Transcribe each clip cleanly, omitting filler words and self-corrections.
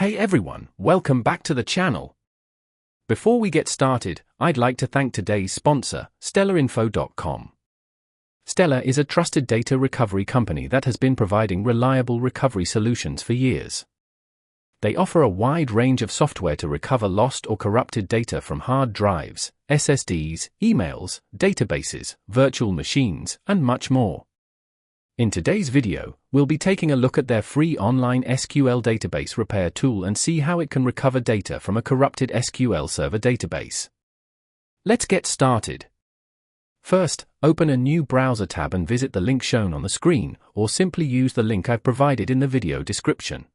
Hey everyone, welcome back to the channel. Before we get started, I'd like to thank today's sponsor, StellarInfo.com. Stellar is a trusted data recovery company that has been providing reliable recovery solutions for years. They offer a wide range of software to recover lost or corrupted data from hard drives, SSDs, emails, databases, virtual machines, and much more. In today's video, we'll be taking a look at their free online SQL database repair tool and see how it can recover data from a corrupted SQL Server database. Let's get started. First, open a new browser tab and visit the link shown on the screen, or simply use the link I've provided in the video description.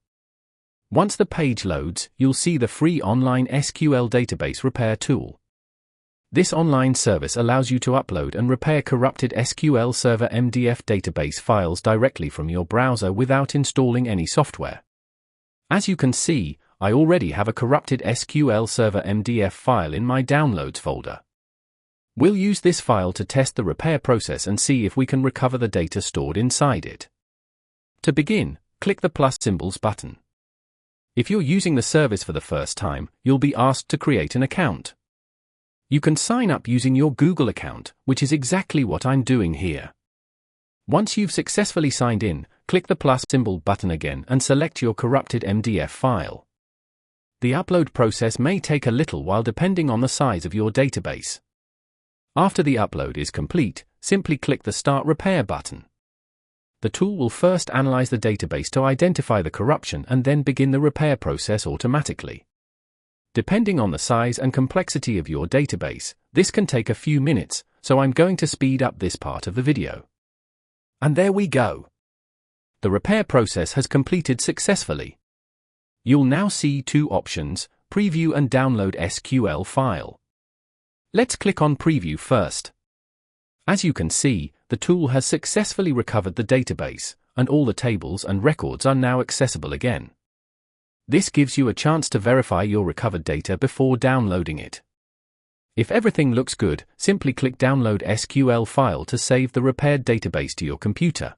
Once the page loads, you'll see the free online SQL database repair tool. This online service allows you to upload and repair corrupted SQL Server MDF database files directly from your browser without installing any software. As you can see, I already have a corrupted SQL Server MDF file in my Downloads folder. We'll use this file to test the repair process and see if we can recover the data stored inside it. To begin, click the plus symbols button. If you're using the service for the first time, you'll be asked to create an account. You can sign up using your Google account, which is exactly what I'm doing here. Once you've successfully signed in, click the plus symbol button again and select your corrupted MDF file. The upload process may take a little while depending on the size of your database. After the upload is complete, simply click the Start Repair button. The tool will first analyze the database to identify the corruption and then begin the repair process automatically. Depending on the size and complexity of your database, this can take a few minutes, so I'm going to speed up this part of the video. And there we go. The repair process has completed successfully. You'll now see two options, Preview and Download SQL File. Let's click on Preview first. As you can see, the tool has successfully recovered the database, and all the tables and records are now accessible again. This gives you a chance to verify your recovered data before downloading it. If everything looks good, simply click Download SQL File to save the repaired database to your computer.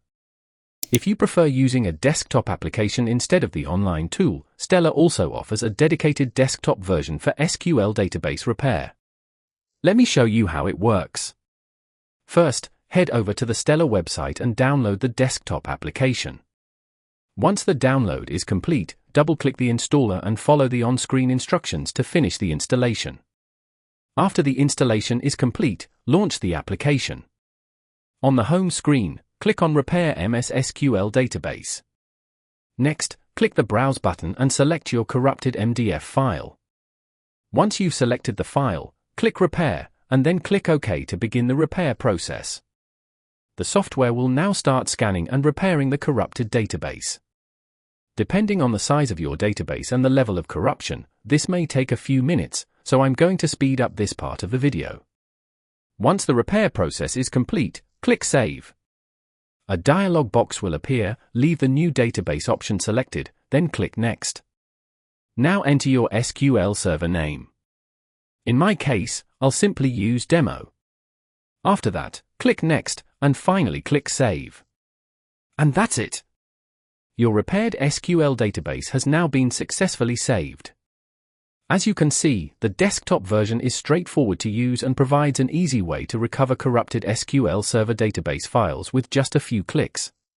If you prefer using a desktop application instead of the online tool, Stellar also offers a dedicated desktop version for SQL database repair. Let me show you how it works. First, head over to the Stellar website and download the desktop application. Once the download is complete, double-click the installer and follow the on-screen instructions to finish the installation. After the installation is complete, launch the application. On the home screen, click on Repair MS SQL Database. Next, click the Browse button and select your corrupted MDF file. Once you've selected the file, click Repair, and then click OK to begin the repair process. The software will now start scanning and repairing the corrupted database. Depending on the size of your database and the level of corruption, this may take a few minutes, so I'm going to speed up this part of the video. Once the repair process is complete, click Save. A dialog box will appear, leave the New Database option selected, then click Next. Now enter your SQL Server name. In my case, I'll simply use Demo. After that, click Next, and finally click Save. And that's it! Your repaired SQL database has now been successfully saved. As you can see, the desktop version is straightforward to use and provides an easy way to recover corrupted SQL Server database files with just a few clicks.